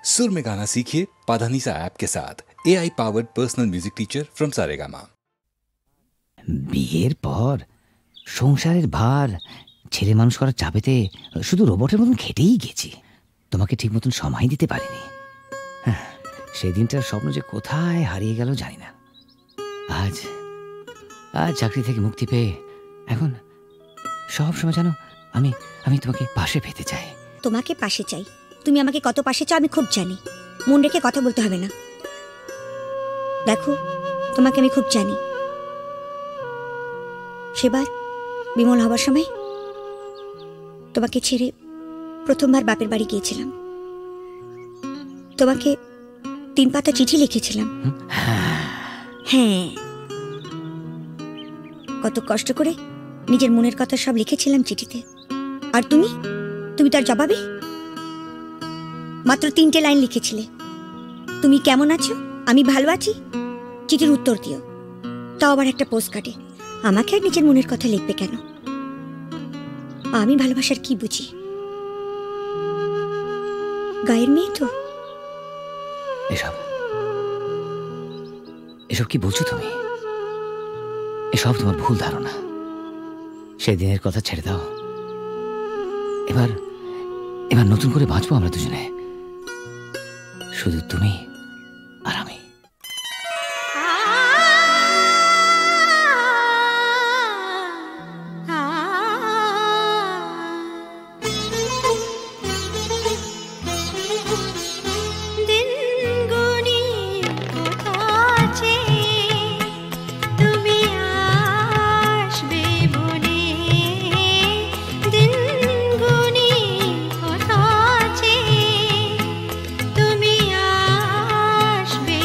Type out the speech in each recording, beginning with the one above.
सुर में गाना सीखिए पाधानीसा ऐप के साथ। AI powered personal music teacher from Saregama. বিয়ের পর সংসারের ভার ছেলে মানুষ করার চাপেতে শুধু রোবটের মতন খেটেই গেছি। তোমাকে ঠিক মতন সময় দিতে পারিনি। সেই দিনটার স্বপ্ন যে কোথায় হারিয়ে গেল জানি না। আজ আজ চাকরি থেকে মুক্তি পেয়ে এখন সব সময় জানো আমি তোমাকে পাশে পেতে চাই। তোমাকে পাশে চাই? তুমি আমাকে কত পাশে চাও আমি খুব জানি। মন রেখে কথা বলতে হবে না। দেখো, তোমাকে আমি খুব জানি। সেবার বিমল হবার সময় তোমাকে ছেড়ে প্রথমবার বাপের বাড়ি গিয়েছিলাম। তোমাকে 3 পাতা চিঠি লিখেছিলাম। হ্যাঁ, কত কষ্ট করে নিজের মনের কথা সব লিখেছিলাম চিঠিতে। আর তুমি তার জবাবে মাত্র 3টে লাইন লিখেছিলে, তুমি কেমন আছো, আমি ভালো আছি, চিঠির উত্তর দিও। তাও আবার একটা পোস্ট কার্ডে। আমাকে আর নিজের মনের কথা লিখবে কেন? আমি ভালোবাসার কি বুঝি? গায়ের মেয়ে তো। এসব কি বলছো তুমি? এসব তোমার ভুল ধারণা। সেদিনের কথা ছেড়ে দাও। এবার নতুন করে বাঁচবো আমরা দুজনে, শুধু তুমি আর আমি। তুমি আসবে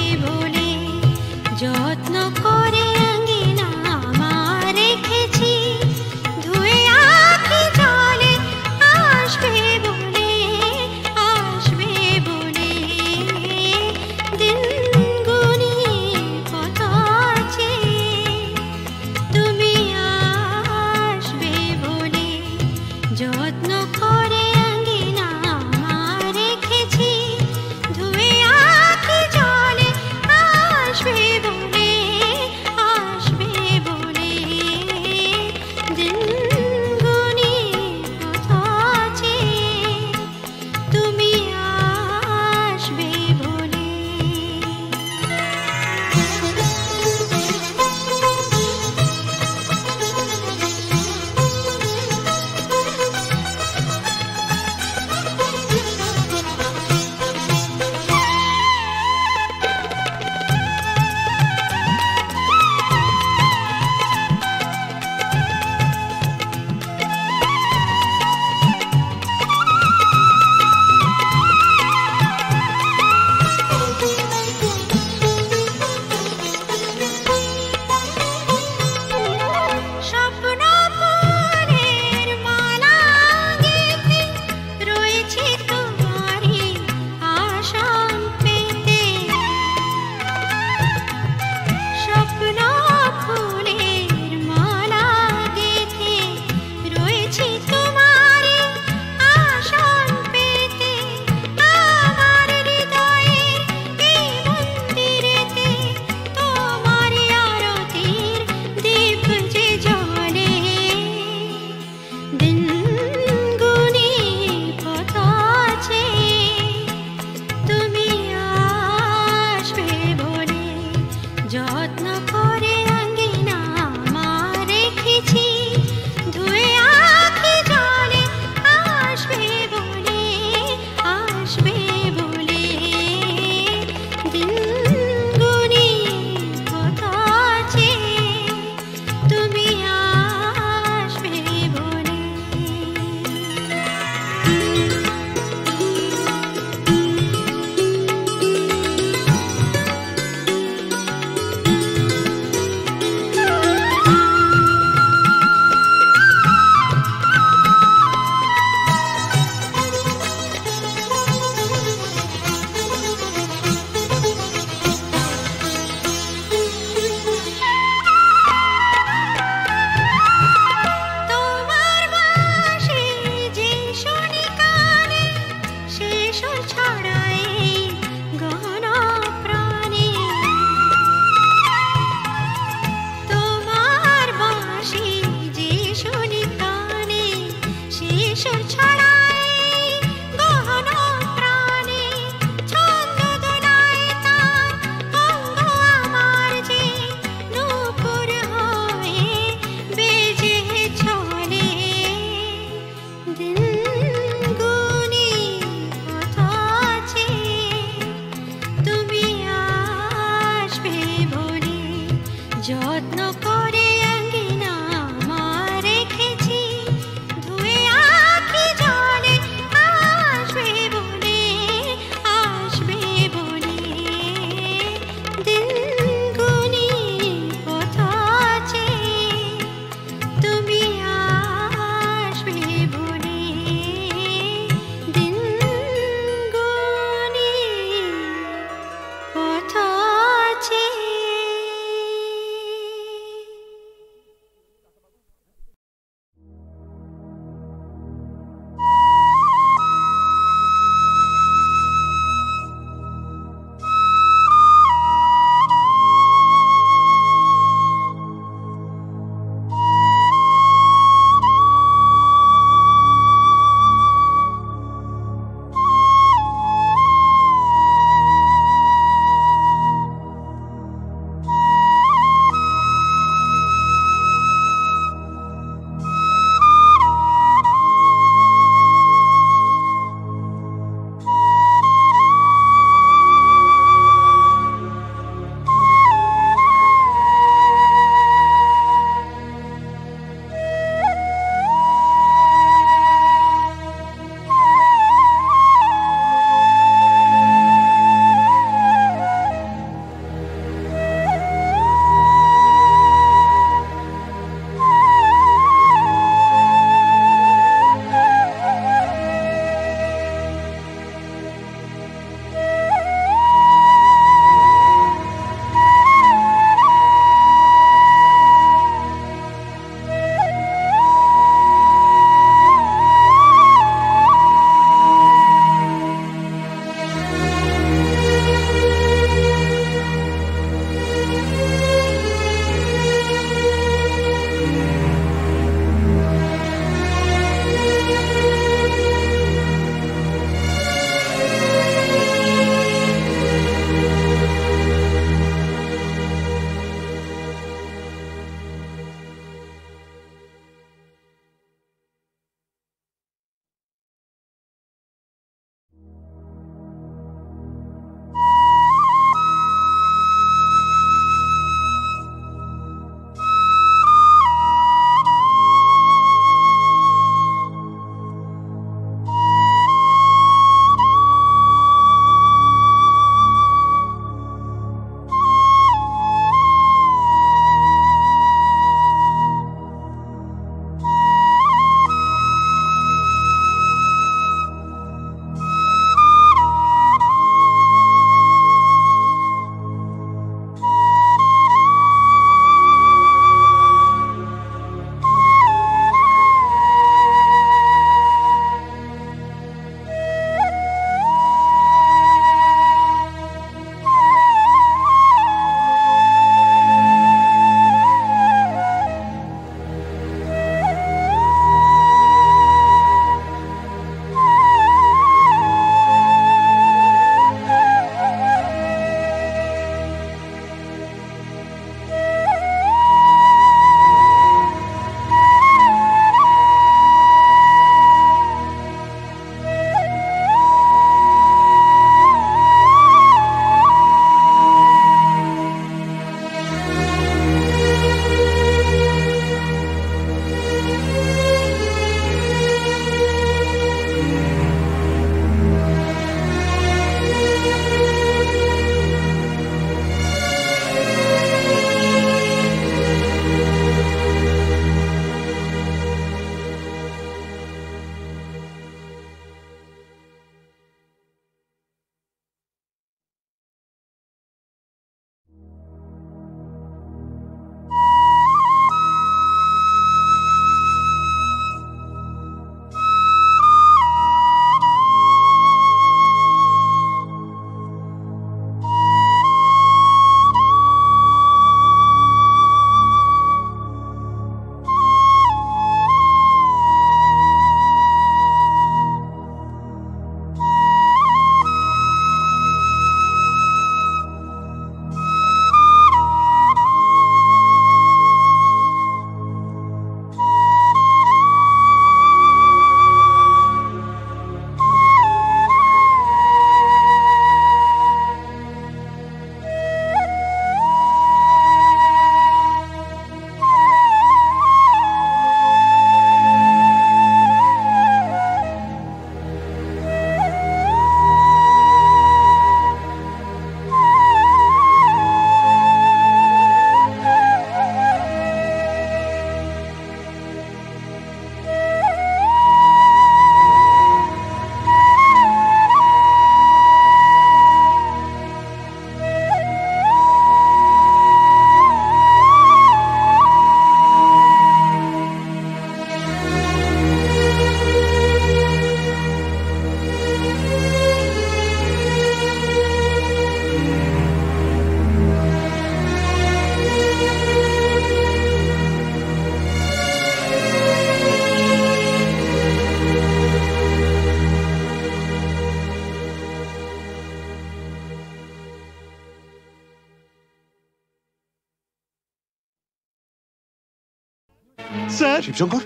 স্যার শিবশঙ্কর,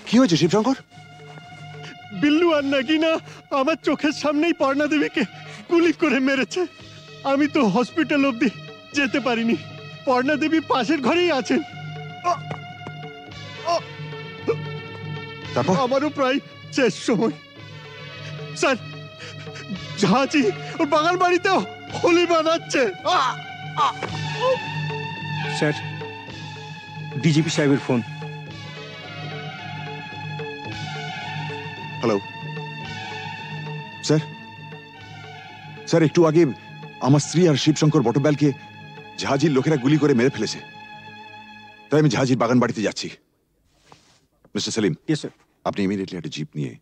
কি হয়েছে শিবশঙ্কর? বিল্লু আর নাগিনা আমার চোখের সামনেই পর্ণা দেবীকে গুলি করে মেরেছে। আমি তো হসপিটাল অবধি যেতে পারিনি। পর্ণা দেবী পাশের ঘরেই আছেন। তারপর? আমারও প্রায় শেষ সময়। স্যার, ঝাঁচি ওর বাগান বাড়িতেও হোলি বানাচ্ছে। স্যার, ডিজিপি সাহেবের ফোন। Hello sir. স্যার, একটু আগে আমার স্ত্রী আর শিবশঙ্কর বটব্যালকে ঝাঁঝির লোকেরা গুলি করে মেরে ফেলেছে। তাই আমি ঝাঁঝির বাগান বাড়িতে যাচ্ছি। মিস্টার সেলিম, আপনি ইমিডিয়েটলি একটা জিপ নিয়ে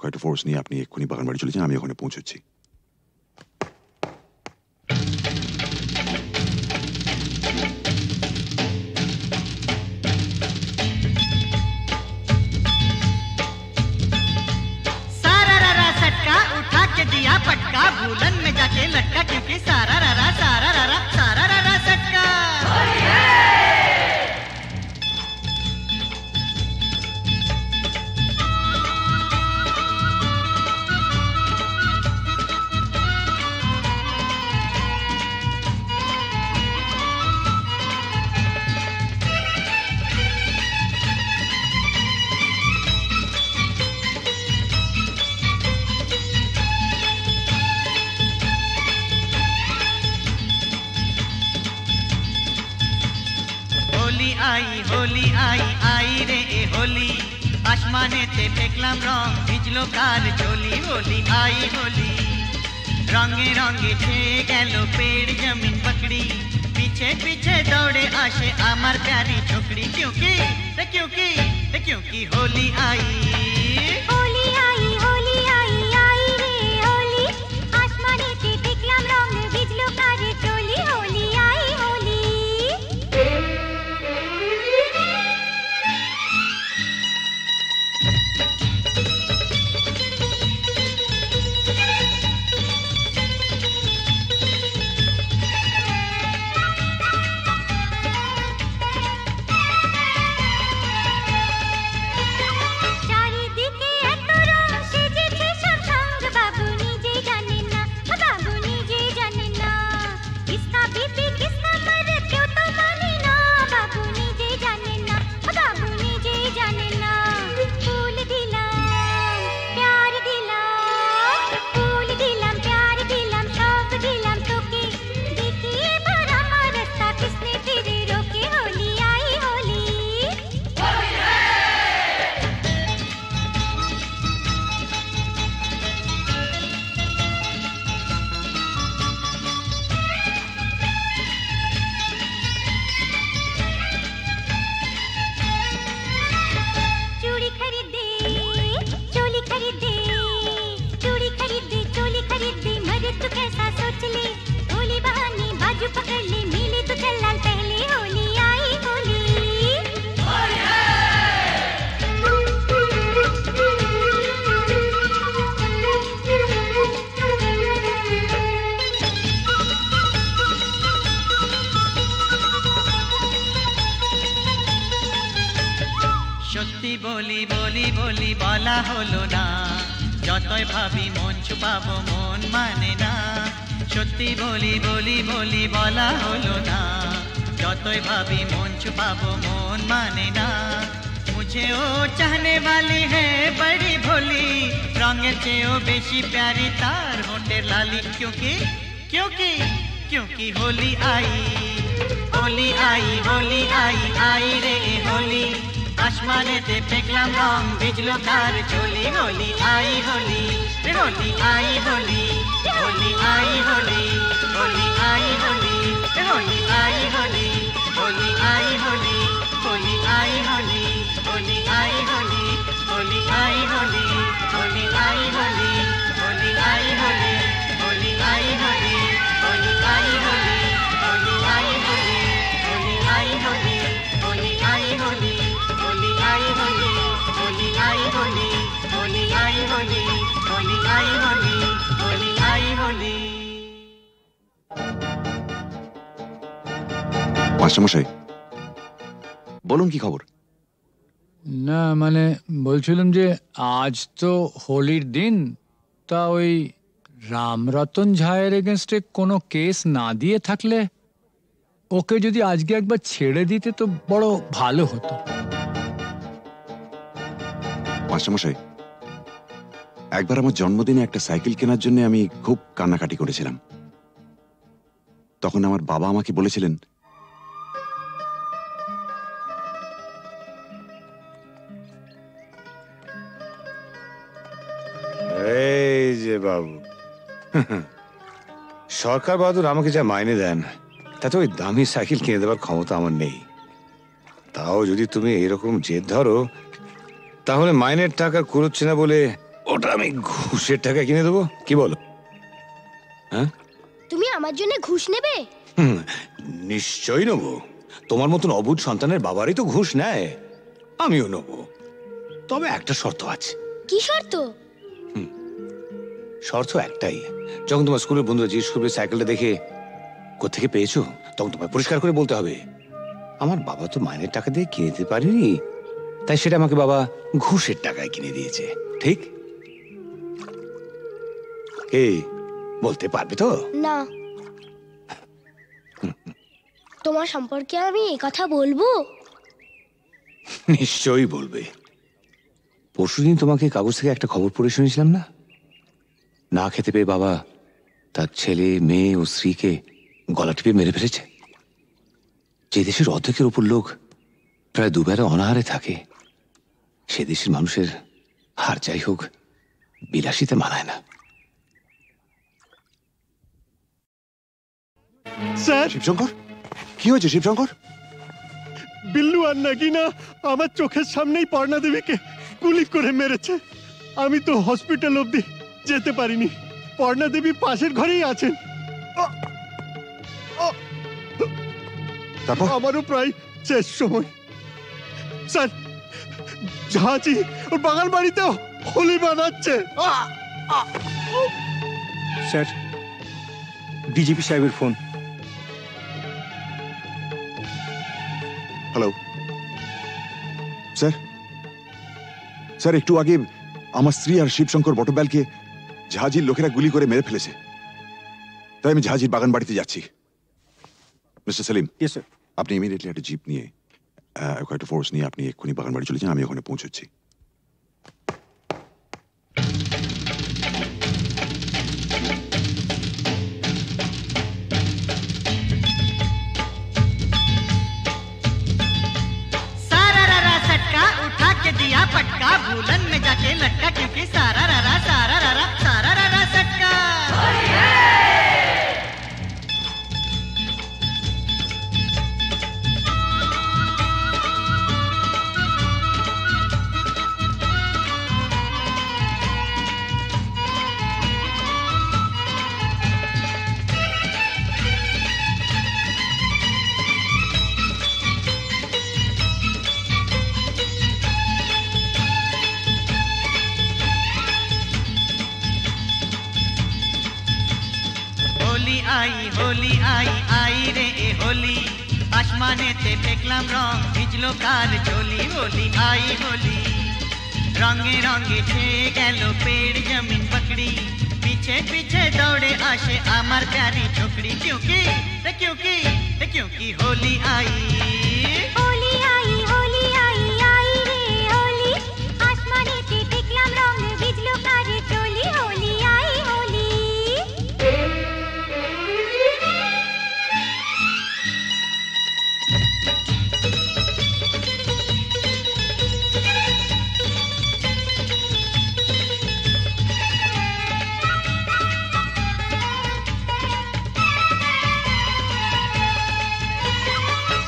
একটা ফোর্স নিয়ে আপনি এক্ষুনি বাগান বাড়ি চলে যান, আমি ওখানে পৌঁছচ্ছি। दिया पटका भूलन में जाके लटका, क्योंकि सारा रारा सटका। होली आई रे ए होली, आसमानेते फेकलाम रंग भिजलो काल झोली। होली आई होली, रंगे रंगे छेये गेलो पेड़ जमीन पकड़ी, पीछे पीछे दौड़े आशे आमार प्यारी छोकरी। क्योंकि होली आई रे होली, आसमानेते फेकलाम रंग भिजलो काल झोली। होली आई होली। বলি বলা হলো না, যতই ভাবি মন ছুপাবো মন মানে না। সত্যি বলি বলা হলো না, যতই ভাবি মন ছুপাবো মন মানে না। मुझे वो चाहने वाली है बड़ी भोली, रंगे चेयो बेशी प्यारी तार होंठे लाली। क्योंकि होली आई आई रे होली, आसमाने ते फेंकलाम रंग भिजलो तार झोली। होली आई होली आई होली, होली आई होली होली आई होली, होली आई होली होली आई होली, होली आई होली होली आई होली, होली आई होली होली आई होली, होली आई होली होली आई होली, होली आई होली होली आई होली, होली आई होली होली आई होली, होली आई होली होली आई होली, होली आई होली होली आई होली, होली आई होली। মাস্টারমশাই বলুন কি খবর? না মানে বলছিলাম যে আজ তো হোলির দিন, তা ওই রামরতন ঝায়ের এগেনস্টে কোনো কেস না দিয়ে থাকলে ওকে যদি আজকে একবার ছেড়ে দিতে তো বড় ভালো হতো। মাস্টারমশাই, একবার আমার জন্মদিনে একটা সাইকেল কেনার জন্য আমি খুব কান্নাকাটি করেছিলাম। তখন আমার বাবা আমাকে বলেছিলেন, এই যে বাবু, সরকার বাহাদুর আমাকে যা মাইনে দেন তাতে ওই দামি সাইকেল কিনে দেওয়ার ক্ষমতা আমার নেই। তাও যদি তুমি এরকম জেদ ধরো তাহলে মাইনের টাকা কুড়োচ্ছে না বলে ওটা আমি ঘুষের টাকা কিনে দেবো, কি বলো? হ্যাঁ, তুমি আমার জন্য ঘুষ নেবে? নিশ্চয়ই নেবো। তোমার মতন অবুঝ সন্তানের বাবারই তো ঘুষ নেয়, আমিও নেবো। তবে একটা শর্ত আছে। কি শর্ত? শর্ত একটাই, যখন তোমার স্কুলের বন্ধুরা জিজ্ঞেস করবে সাইকেলটা দেখে কোত্থেকে পেয়েছো, তখন তোমায় পরিষ্কার করে বলতে হবে আমার বাবা তো মাইনের টাকা দিয়ে কিনে দিতে পারেনি, তাই সেটা আমাকে বাবা ঘুষের টাকায় কিনে দিয়েছে। ঠিক? এই বলতে পারবে তো? না। তোমার সম্পর্কে আমি এই কথা বলবো? নিশ্চয়ই বলবে। পরশুদিন তোমাকে কাগজ থেকে একটা খবর পড়ে শুনেছিলাম না, না খেতে পেয়ে বাবা তার ছেলে, মেয়ে ও স্ত্রীকে গলা টিপে মেরে ফেলেছে। যে দেশের অর্ধেকের উপর লোক প্রায় দুবেলা অনাহারে থাকে, সে দেশের মানুষের হার যাই হোক বিলাসিতে মানায় না। স্যার, শিবশঙ্কর, কি হয়েছে শিবশঙ্কর? বিল্লু আর নাগিনা আমার চোখের সামনেই পর্ণা দেবীকে গুলি করে মেরেছে। আমি তো হসপিটাল অবধি যেতে পারিনি। পর্ণা দেবী পাশের ঘরেই আছেন। তারপর? আমারও প্রায় শেষ সময়। স্যার, ঝাঁচি ওর বাগান বাড়িতেও হোলি বানাচ্ছে। স্যার, ডিজিপি সাহেবের ফোন। Hello sir. স্যার, একটু আগে আমার স্ত্রী আর শিবশঙ্কর বটব্যালকে ঝাঁঝির লোকেরা গুলি করে মেরে ফেলেছে, তাই আমি ঝাঁঝির বাগান বাড়িতে যাচ্ছি। Mister Selim, yes sir. আপনি ইমিডিয়েটলি একটা জিপ নিয়ে, কয়েকটা ফোর্স নিয়ে আপনি এক্ষুনি বাগান বাড়ি চলে যান, আমি ওখানে পৌঁছচ্ছি। दिया पटका भूलन में जाके लटका, क्योंकि सारा रारा सटका। होली आई आई रे ए होली, आसमाने ते फेकलाम रंग भिजलो कार चोली। होली आई होली, रंगे रंगे छेए गेलो पेड़ जमीन पकड़ी, पीछे पीछे दौड़े आशे आमार प्यारी छोकरी। क्योंकि होली आई होली आई होली आई आई रे होली, आसमाने ते फेकलाम रंग भिजलो कार चोली। होली आई होली।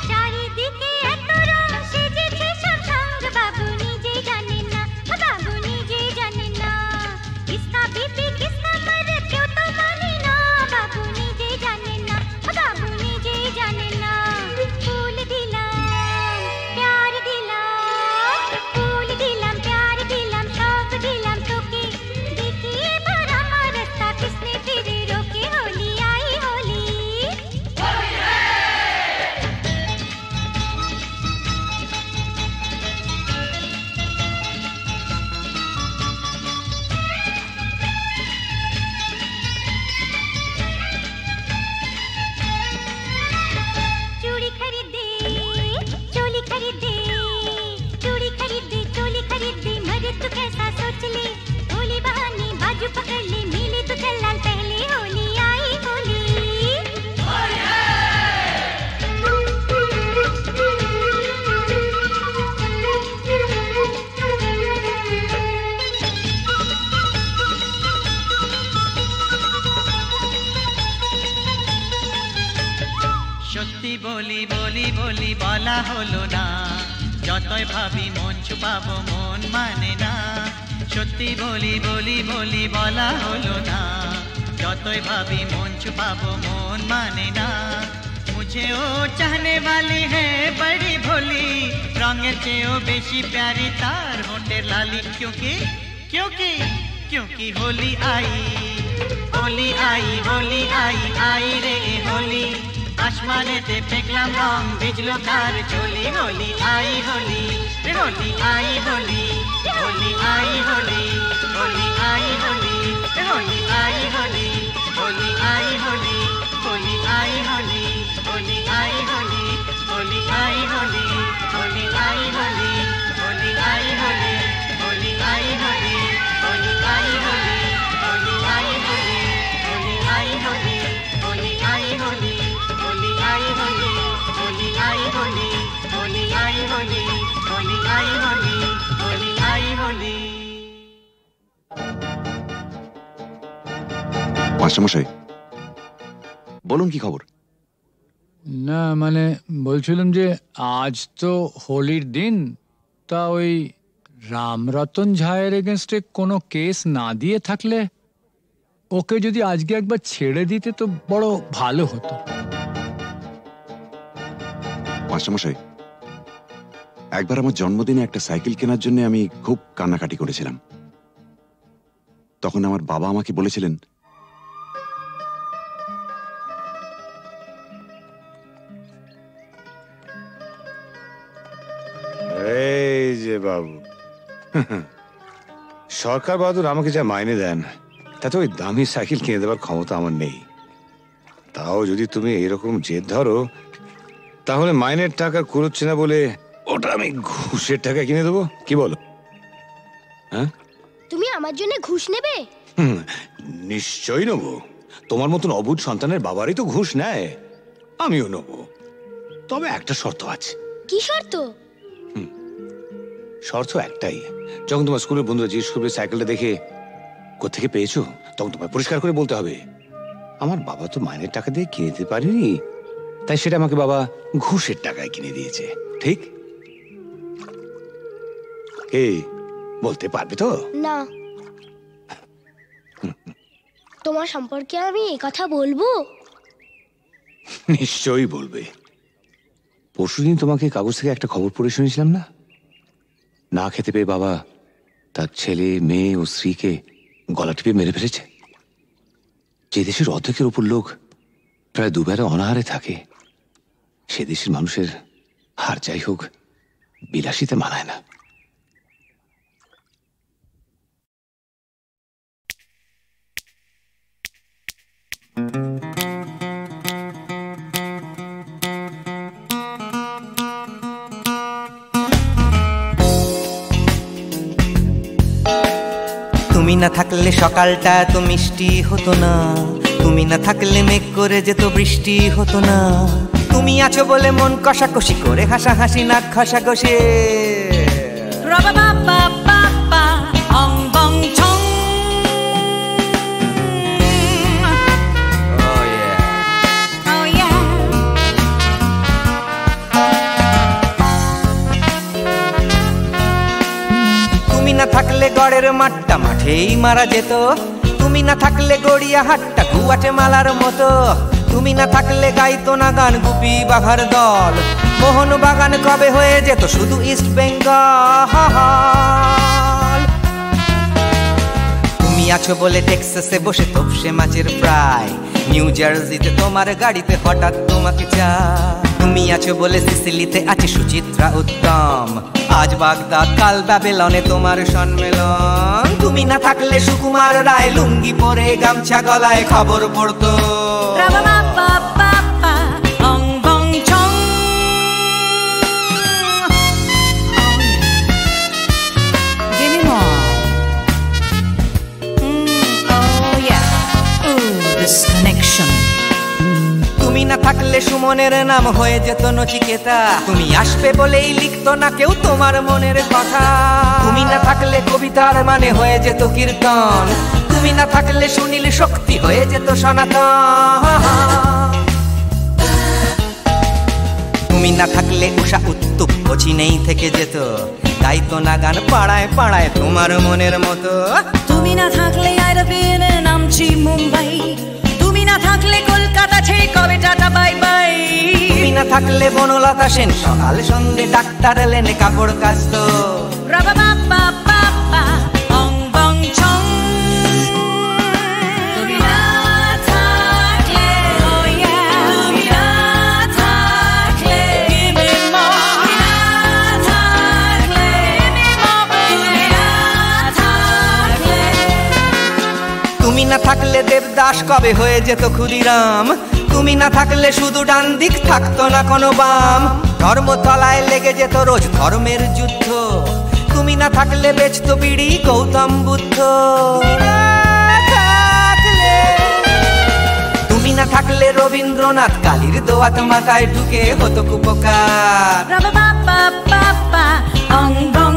চারিদিকে সত্যি বলি বলি বলি বলা হলো না, যতই ভাবি মন ছুপাবো মন মানে না। সত্যি বলি বলি বলি বলা হলো না, যতই ভাবি মন छुपाबो मोन माने ना। मुझे ओ चाहने वाली है बड़ी भोली, रंगेर चेयो बेशी प्यारी तार होंठेर लाली। क्योंकि क्योंकि क्योंकि होली आई होली आई होली आई आई रे होली। आसमानेते फेंकलाम रंग भिजलो तार चोली। होली आई होली रे होली आई होली होली आई होली होली आई होली रे होली आई होली होली आई होली होली आई होली होली आई होली होली आई होली होली आई होली होली आई होली होली आई होली होली आई होली होली आई होली होली आई होली होली आई होली होली आई होली होली आई होली होली आई होली होली आई होली होली आई होली। মাস্টারমশাই বলুন কি খবর? না মানে বলছিলাম যে আজ তো হোলির দিন, তা ওই রামরতন ঝায়ের এগেনস্টে কোনো কেস না দিয়ে থাকলে ওকে যদি আজকে একবার ছেড়ে দিতে তো বড় ভালো হতো। মাস্টারমশাই একবার আমার জন্মদিনে একটা সাইকেল কেনার জন্য আমি খুব কান্নাকাটি করেছিলাম। তখন আমার বাবা আমাকে বলেছিলেন, এই যে বাবু, সরকার বাহাদুর আমাকে যা মাইনে দেন তাতে ওই দামি সাইকেল কিনে দেওয়ার ক্ষমতা আমার নেই। তাও যদি তুমি এরকম জেদ ধরো তাহলে মাইনের টাকা কুড়োচ্ছে না বলে ওটা আমি ঘুষের টাকা কিনে দেবো, কি বলো? হ্যাঁ, তুমি আমার জন্য ঘুষ নেবে? নিশ্চয়ই নেবো। তোমার মতন অবুঝ সন্তানের বাবারই তো ঘুষ নেয়, আমিও নেবো। তবে একটা শর্ত আছে। কি শর্ত? শর্ত একটাই, যখন তোমার স্কুলের বন্ধুরা জিজ্ঞেস করবে সাইকেলটা দেখে কোথেকে পেয়েছো, তখন তোমায় পরিষ্কার করে বলতে হবে আমার বাবা তো মাইনের টাকা দিয়ে কিনে দিতে পারেনি, তাই সেটা আমাকে বাবা ঘুষের টাকায় কিনে দিয়েছে। ঠিক? এই বলতে পারবে তো? না। তোমার সম্পর্কে আমি এই কথা বলবো? নিশ্চয়ই বলবে। পরশুদিন তোমাকে কাগজ থেকে একটা খবর পড়ে শুনেছিলাম না, না খেতে পেয়ে বাবা তার ছেলে মেয়ে ও স্ত্রীকে গলা টিপে মেরে ফেলেছে। যে দেশের অর্ধেকের উপর লোক প্রায় দুবেলা অনাহারে থাকে, সে দেশের মানুষের হার যাই হোক বিলাসিতে মানায় না। তুমি না থাকলে সকালটা এত মিষ্টি হতো না, তুমি না থাকলে মেঘ করে যেত বৃষ্টি হতো না। তুমি আছো বলে মন কষাকষি করে হাসাহাসি নাক ঘষাঘষি। তুমি না থাকলে গড়ের মাঠটা মাঠেই মারা যেত, তুমি না থাকলে গড়িয়া হাটটা গুয়াটে মালার মতো। তুমি না থাকলে গাইতো না গান গুপি বাঘার দল, মোহন বাগান কবে হয়ে যেত শুধু ইস্ট বেঙ্গল। তুমি আছো বলে টেক্সাসে বসে তোপসে মাছের ফ্রাই, নিউ জার্সিতে তোমার গাড়িতে হঠাৎ তোমাকে চাই। তুমি আছো বলে সিসিলিতে আছে সুচিত্রা উত্তম, আজ বাগদাদ কাল ব্যাবিলনে তোমার সম্মেলন। তুমি না থাকলে সুকুমার রায় লুঙ্গি পরে গামছা গলায় খবর পড়তো। তুমি না থাকলে সুমনের নাম হয়ে যেত নচিকেতা, তুমি আসবে বলেই লিখতো না কেউ তোমার মনের কথা। তুমি না থাকলে কবিতার মানে হয়ে যেত কীর্তন, তুমি না থাকলে সুনীল শক্তি হয়ে যেত সনাতন। তুমি না থাকলে উষা উত্তুপ কোচিনেই থেকে যেত, গাইতো না গান পাড়ায় পাড়ায় তোমার মনের মতো। তুমি না থাকলে এরোপ্লেনে নামছি মুম্বাই, তুমি না থাকলে কলকাতা ছেড়ে কবে টাটা বাই বাই। তুমি না থাকলে বনলতা সেন সকাল সন্ধে ডাক্তার এলেনে কাপড় কাচতো। রাবা বাবা বাবা অং বং ছং। তুমি না থাকলে oh yeah, তুমি না থাকলে give me more, তুমি না থাকলে give me more, তুমি না থাকলে। তুমি না থাকলে দেবদাস কবে হয়ে যেত ক্ষুদিরাম, তুমি না থাকলে শুধু ডান দিক থাকতো না কোনো বাম, ধর্মতলায় লেগে যেত রোজ ধর্মের যুদ্ধ, তুমি না থাকলে বেচতো বিড়ি গৌতম বুদ্ধ। তুমি না থাকলে রবীন্দ্রনাথ কালির দোয়াত মাথায় ঢুকে হতো কুপকার। রাবা বাবা বাবা অং বং